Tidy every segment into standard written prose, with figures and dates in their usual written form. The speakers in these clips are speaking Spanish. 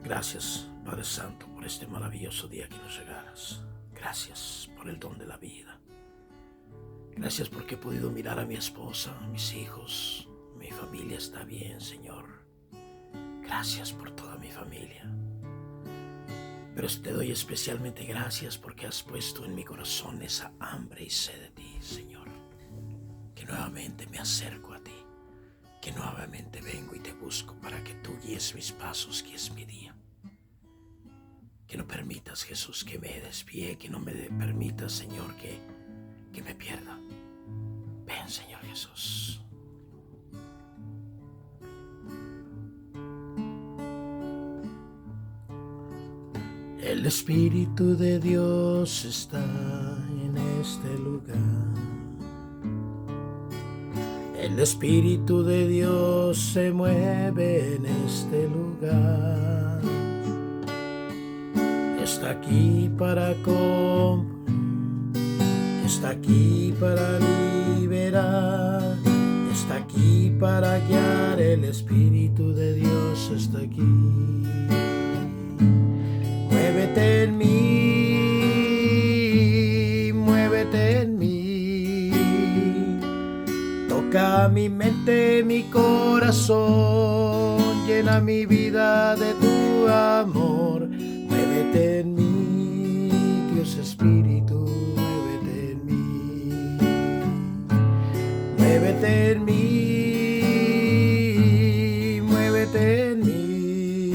Gracias, Padre Santo, por este maravilloso día que nos regalas. Gracias por el don de la vida. Gracias porque he podido mirar a mi esposa, a mis hijos. Mi familia está bien, Señor. Gracias por toda mi familia. Pero te doy especialmente gracias porque has puesto en mi corazón esa hambre y sed de ti, Señor. Que nuevamente me acerco a ti. Que nuevamente vengo y te busco para que tú guíes mis pasos, guíes mi día. Que no permitas, Jesús, que me desvíe, que no me permitas, Señor, que me pierda. Ven, Señor Jesús. El Espíritu de Dios está en este lugar. El Espíritu de Dios se mueve en este lugar. Está aquí está aquí para liberar, está aquí para guiar. El Espíritu de Dios está aquí. Muévete en mí, muévete en mí. Toca mi mente, mi corazón, llena mi vida de tu amor. Muévete en mí, Dios Espíritu, muévete en mí. Muévete en mí, muévete en mí.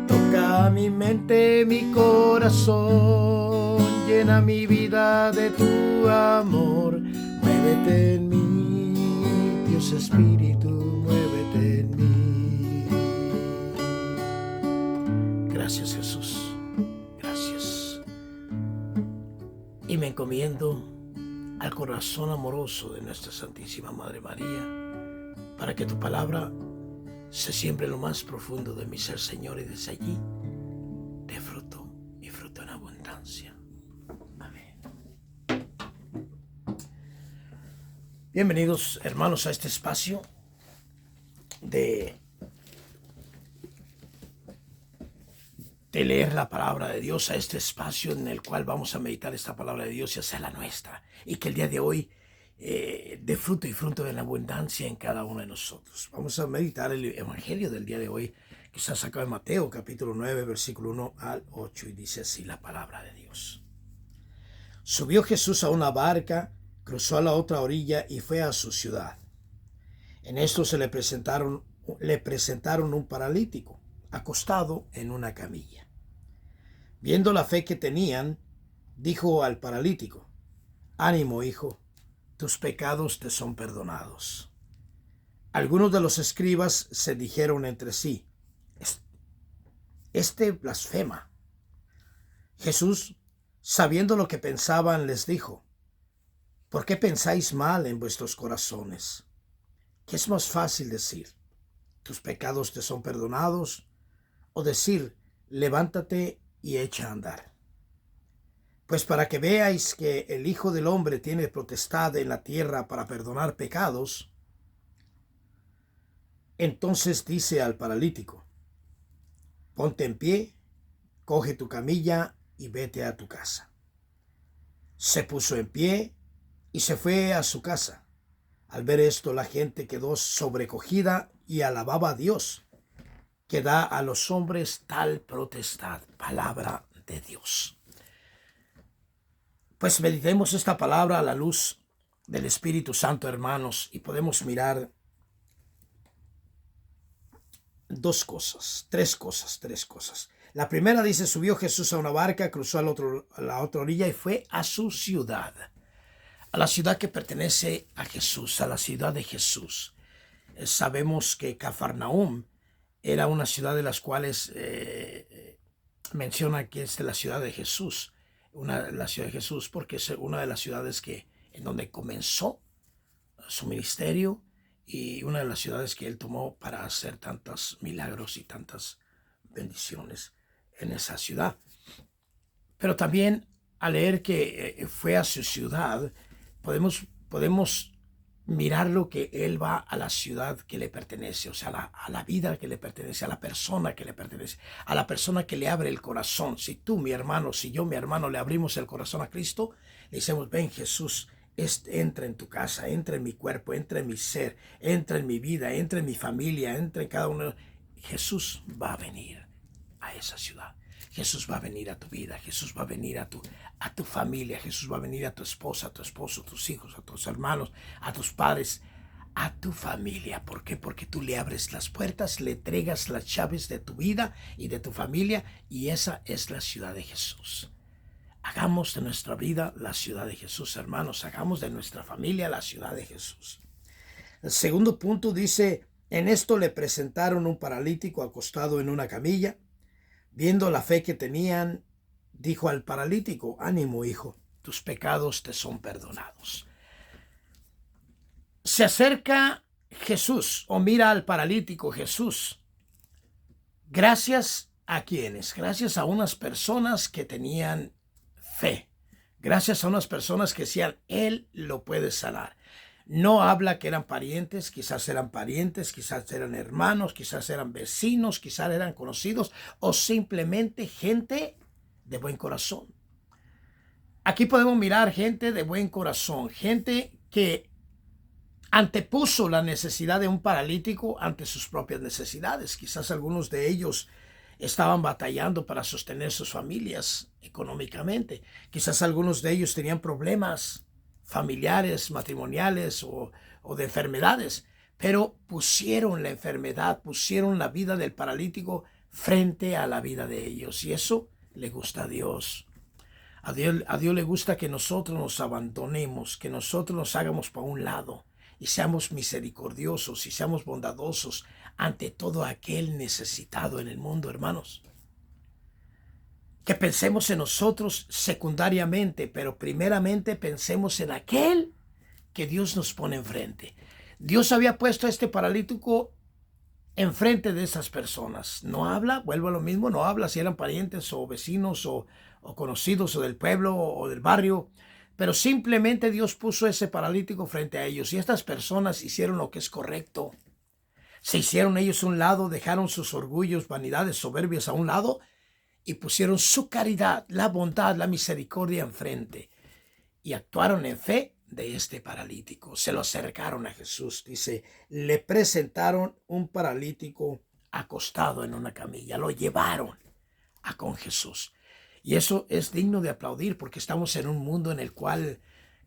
Toca mi mente, mi corazón, llena mi vida de tu amor. Muévete en mí, Dios Espíritu, muévete en mí. Gracias, Jesús. Gracias. Y me encomiendo al corazón amoroso de nuestra Santísima Madre María, para que tu palabra se siembre en lo más profundo de mi ser, Señor, y desde allí dé fruto y fruto en abundancia. Amén. Bienvenidos, hermanos, a este espacio de leer la palabra de Dios, a este espacio en el cual vamos a meditar esta palabra de Dios y hacerla nuestra, y que el día de hoy dé fruto y fruto en abundancia en cada uno de nosotros. Vamos a meditar el evangelio del día de hoy, que está sacado de Mateo capítulo 9 versículo 1 al 8, y dice así la palabra de Dios. Subió Jesús a una barca, cruzó a la otra orilla y fue a su ciudad. En esto le presentaron un paralítico acostado en una camilla. Viendo la fe que tenían, dijo al paralítico: ánimo, hijo, tus pecados te son perdonados. Algunos de los escribas se dijeron entre sí: este blasfema. Jesús, sabiendo lo que pensaban, les dijo: ¿por qué pensáis mal en vuestros corazones? ¿Qué es más fácil decir: tus pecados te son perdonados? O decir: levántate y echa a andar. Pues para que veáis que el Hijo del Hombre tiene potestad en la tierra para perdonar pecados, entonces dice al paralítico: ponte en pie, coge tu camilla y vete a tu casa. Se puso en pie y se fue a su casa. Al ver esto, la gente quedó sobrecogida y alababa a Dios, que da a los hombres tal potestad. Palabra de Dios. Pues meditemos esta palabra a la luz del Espíritu Santo, hermanos, y podemos mirar tres cosas. La primera dice: subió Jesús a una barca, cruzó a la otra orilla y fue a su ciudad. A la ciudad que pertenece a Jesús, a la ciudad de Jesús. Sabemos que Cafarnaúm era una ciudad de las cuales menciona que es de la ciudad de Jesús. La ciudad de Jesús, porque es una de las ciudades en donde comenzó su ministerio, y una de las ciudades que él tomó para hacer tantos milagros y tantas bendiciones en esa ciudad. Pero también al leer que fue a su ciudad, podemos mirar lo que él va a la ciudad que le pertenece, o sea, a la vida que le pertenece, a la persona que le pertenece, a la persona que le abre el corazón. Si tú, mi hermano, si yo, mi hermano, le abrimos el corazón a Cristo, le decimos, ven Jesús, entra en tu casa, entra en mi cuerpo, entra en mi ser, entra en mi vida, entra en mi familia, entra en cada uno. Jesús va a venir a esa ciudad. Jesús va a venir a tu vida, Jesús va a venir a tu familia, Jesús va a venir a tu esposa, a tu esposo, a tus hijos, a tus hermanos, a tus padres, a tu familia. ¿Por qué? Porque tú le abres las puertas, le entregas las llaves de tu vida y de tu familia, y esa es la ciudad de Jesús. Hagamos de nuestra vida la ciudad de Jesús, hermanos. Hagamos de nuestra familia la ciudad de Jesús. El segundo punto dice, en esto le presentaron un paralítico acostado en una camilla. Viendo la fe que tenían, dijo al paralítico, ánimo, hijo, tus pecados te son perdonados. Se acerca Jesús, o mira al paralítico Jesús. Gracias a quienes, gracias a unas personas que tenían fe. Gracias a unas personas que decían, Él lo puede sanar. No habla que eran parientes, quizás eran hermanos, quizás eran vecinos, quizás eran conocidos, o simplemente gente de buen corazón. Aquí podemos mirar gente de buen corazón, gente que antepuso la necesidad de un paralítico ante sus propias necesidades. Quizás algunos de ellos estaban batallando para sostener sus familias económicamente. Quizás algunos de ellos tenían problemas familiares, matrimoniales o de enfermedades, pero pusieron la enfermedad, pusieron la vida del paralítico frente a la vida de ellos, y eso le gusta a Dios. A Dios le gusta que nosotros nos abandonemos, que nosotros nos hagamos para un lado y seamos misericordiosos y seamos bondadosos ante todo aquel necesitado en el mundo, hermanos. Que pensemos en nosotros secundariamente, pero primeramente pensemos en aquel que Dios nos pone enfrente. Dios había puesto a este paralítico enfrente de esas personas. No habla, vuelvo a lo mismo, no habla si eran parientes o vecinos o conocidos o del pueblo o del barrio, pero simplemente Dios puso ese paralítico frente a ellos, y estas personas hicieron lo que es correcto. Se hicieron ellos a un lado, dejaron sus orgullos, vanidades, soberbias a un lado, y pusieron su caridad, la bondad, la misericordia enfrente, y actuaron en fe de este paralítico. Se lo acercaron a Jesús. Dice, le presentaron un paralítico acostado en una camilla. Lo llevaron con Jesús. Y eso es digno de aplaudir, porque estamos en un mundo en el cual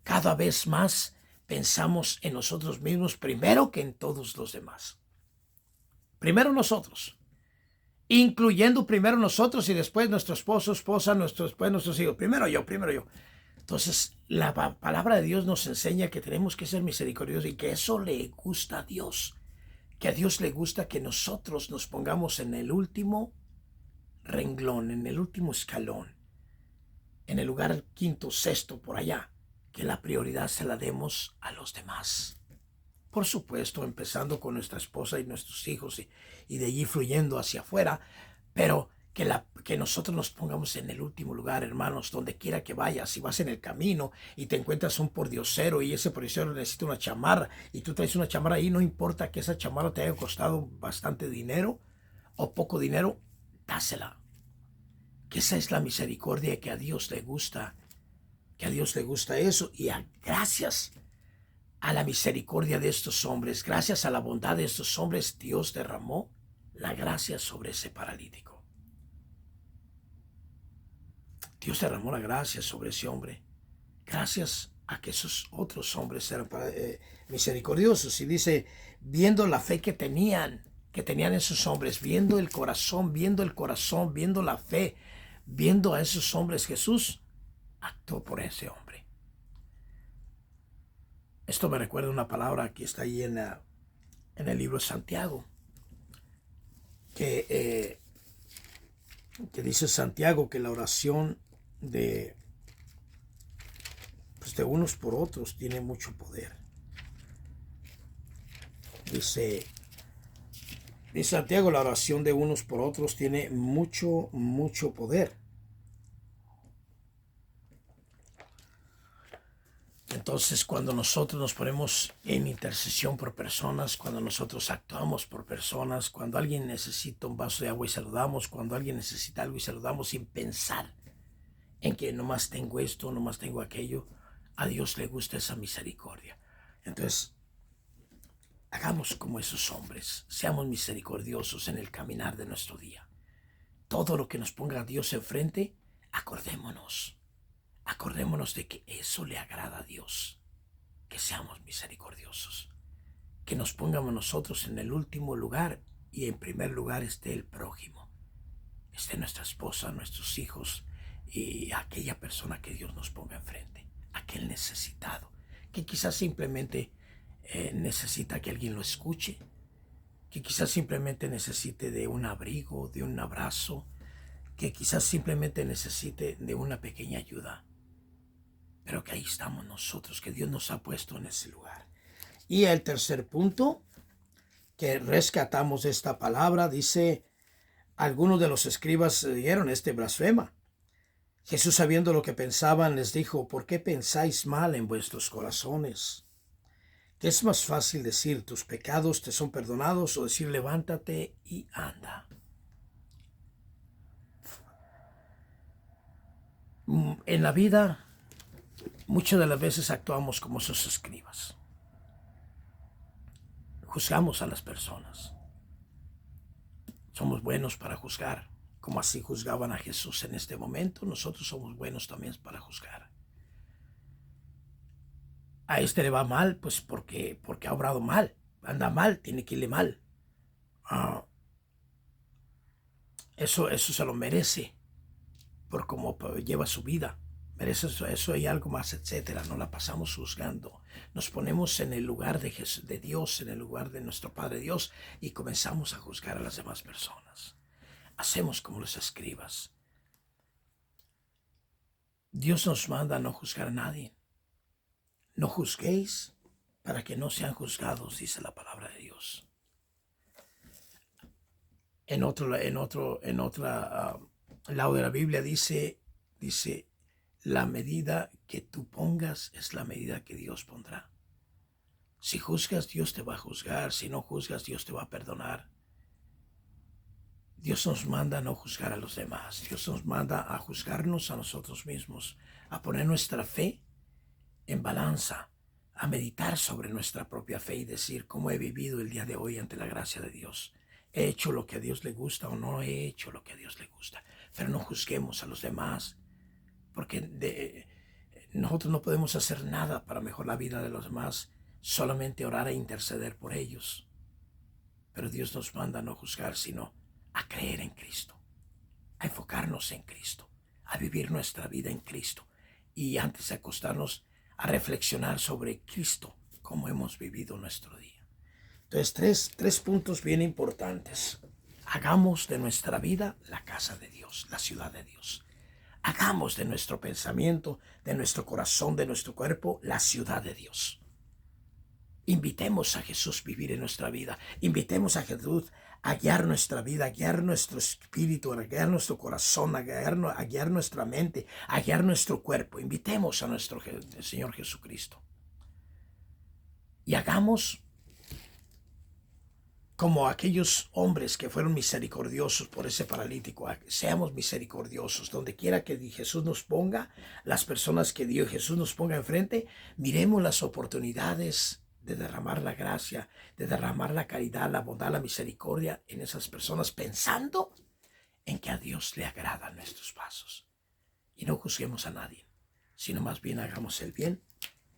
cada vez más pensamos en nosotros mismos primero que en todos los demás. Primero nosotros, incluyendo primero nosotros y después nuestro esposo, esposa, después nuestros hijos. Primero yo. Entonces, la palabra de Dios nos enseña que tenemos que ser misericordiosos y que eso le gusta a Dios. Que a Dios le gusta que nosotros nos pongamos en el último renglón, en el último escalón, en el lugar quinto, sexto, por allá. Que la prioridad se la demos a los demás. Por supuesto, empezando con nuestra esposa y nuestros hijos y de allí fluyendo hacia afuera, pero que nosotros nos pongamos en el último lugar, hermanos, donde quiera que vayas. Si vas en el camino y te encuentras un pordiosero y ese pordiosero necesita una chamarra y tú traes una chamarra ahí, no importa que esa chamarra te haya costado bastante dinero o poco dinero, dásela. Que esa es la misericordia que a Dios le gusta, que a Dios le gusta eso, y gracias a la misericordia de estos hombres, gracias a la bondad de estos hombres, Dios derramó la gracia sobre ese paralítico. Dios derramó la gracia sobre ese hombre, gracias a que esos otros hombres eran misericordiosos. Y dice, viendo la fe que tenían esos hombres, viendo el corazón, viendo la fe, viendo a esos hombres, Jesús actuó por ese hombre. Esto me recuerda una palabra que está ahí en el libro de Santiago, que dice Santiago que la oración de unos por otros tiene mucho poder. Dice Santiago, la oración de unos por otros tiene mucho poder. Entonces, cuando nosotros nos ponemos en intercesión por personas, cuando nosotros actuamos por personas, cuando alguien necesita un vaso de agua y saludamos, cuando alguien necesita algo y saludamos sin pensar en que nomás tengo esto, nomás tengo aquello, a Dios le gusta esa misericordia. Entonces, hagamos como esos hombres, seamos misericordiosos en el caminar de nuestro día. Todo lo que nos ponga a Dios enfrente, acordémonos de que eso le agrada a Dios, que seamos misericordiosos, que nos pongamos nosotros en el último lugar y en primer lugar esté el prójimo, esté nuestra esposa, nuestros hijos y aquella persona que Dios nos ponga enfrente, aquel necesitado, que quizás simplemente necesita que alguien lo escuche, que quizás simplemente necesite de un abrigo, de un abrazo, que quizás simplemente necesite de una pequeña ayuda. Pero que ahí estamos nosotros, que Dios nos ha puesto en ese lugar. Y el tercer punto que rescatamos de esta palabra, dice, algunos de los escribas dieron este blasfema. Jesús, sabiendo lo que pensaban, les dijo, ¿por qué pensáis mal en vuestros corazones? ¿Qué es más fácil decir, tus pecados te son perdonados, o decir, levántate y anda? En la vida, muchas de las veces actuamos como esos escribas. Juzgamos a las personas. Somos buenos para juzgar, como así juzgaban a Jesús en este momento. Nosotros somos buenos también para juzgar. A este le va mal, pues porque ha obrado mal. Anda mal, tiene que irle mal. Eso se lo merece por cómo lleva su vida. Merece eso y algo más, etcétera. No la pasamos juzgando. Nos ponemos en el lugar de Dios, en el lugar de nuestro Padre Dios, y comenzamos a juzgar a las demás personas. Hacemos como los escribas. Dios nos manda a no juzgar a nadie. No juzguéis para que no sean juzgados, dice la palabra de Dios. En otro lado de la Biblia dice, la medida que tú pongas es la medida que Dios pondrá. Si juzgas, Dios te va a juzgar. Si no juzgas, Dios te va a perdonar. Dios nos manda a no juzgar a los demás. Dios nos manda a juzgarnos a nosotros mismos, a poner nuestra fe en balanza, a meditar sobre nuestra propia fe y decir cómo he vivido el día de hoy ante la gracia de Dios. ¿He hecho lo que a Dios le gusta o no he hecho lo que a Dios le gusta? Pero no juzguemos a los demás, porque nosotros no podemos hacer nada para mejorar la vida de los demás, solamente orar e interceder por ellos. Pero Dios nos manda a no juzgar, sino a creer en Cristo, a enfocarnos en Cristo, a vivir nuestra vida en Cristo. Y antes de acostarnos, a reflexionar sobre Cristo, cómo hemos vivido nuestro día. Entonces, tres puntos bien importantes. Hagamos de nuestra vida la casa de Dios, la ciudad de Dios. Hagamos de nuestro pensamiento, de nuestro corazón, de nuestro cuerpo, la ciudad de Dios. Invitemos a Jesús a vivir en nuestra vida. Invitemos a Jesús a guiar nuestra vida, a guiar nuestro espíritu, a guiar nuestro corazón, a guiar nuestra mente, a guiar nuestro cuerpo. Invitemos a nuestro Señor Jesucristo. Y hagamos como aquellos hombres que fueron misericordiosos por ese paralítico. Seamos misericordiosos. Donde quiera que Jesús nos ponga, las personas que Jesús nos ponga enfrente, miremos las oportunidades de derramar la gracia, de derramar la caridad, la bondad, la misericordia en esas personas, pensando en que a Dios le agradan nuestros pasos. Y no juzguemos a nadie, sino más bien hagamos el bien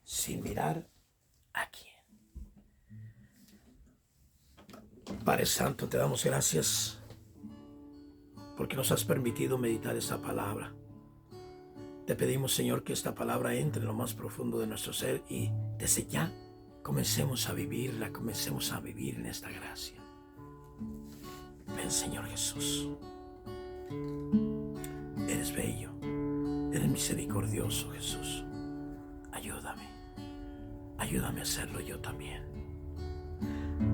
sin mirar a quién. Padre Santo, te damos gracias porque nos has permitido meditar esta palabra. Te pedimos, Señor, que esta palabra entre en lo más profundo de nuestro ser y desde ya comencemos a vivirla, comencemos a vivir en esta gracia. Ven, Señor Jesús. Eres bello, eres misericordioso, Jesús. Ayúdame a hacerlo yo también.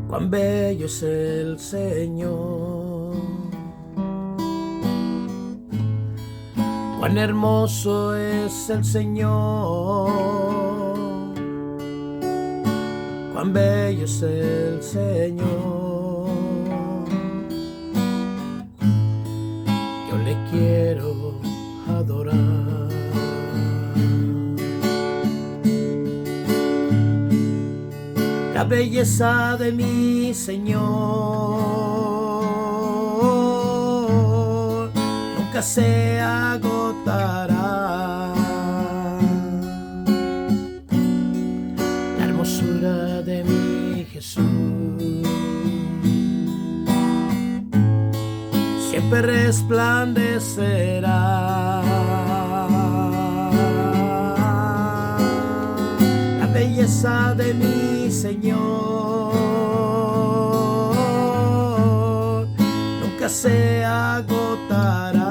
Cuán bello es el Señor, cuán hermoso es el Señor. cuán bello es el Señor. Yo le quiero adorar. La belleza de mi Señor nunca se agotará. La hermosura de mi Jesús siempre resplandecerá. La belleza de mi Señor nunca se agotará.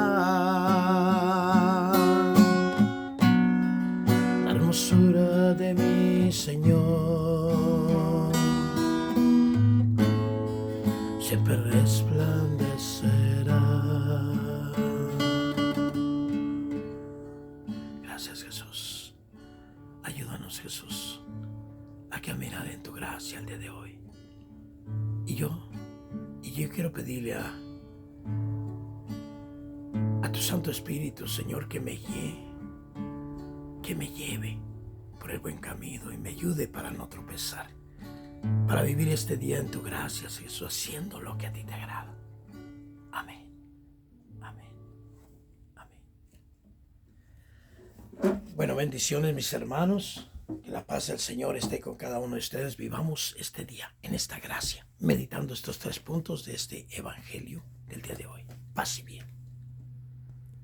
La hermosura de mi Señor siempre resplandecerá. Gracias, Jesús. Ayúdanos, Jesús, a caminar en tu gracia el día de hoy. Y yo quiero pedirle a tu Santo Espíritu, Señor, que me lleve por el buen camino y me ayude para no tropezar, para vivir este día en tu gracia, Jesús, haciendo lo que a ti te agrada. Amén. Amén. Amén. Bueno, bendiciones, mis hermanos. Que la paz del Señor esté con cada uno de ustedes. Vivamos este día en esta gracia, meditando estos 3 puntos de este evangelio del día de hoy. Paz y bien.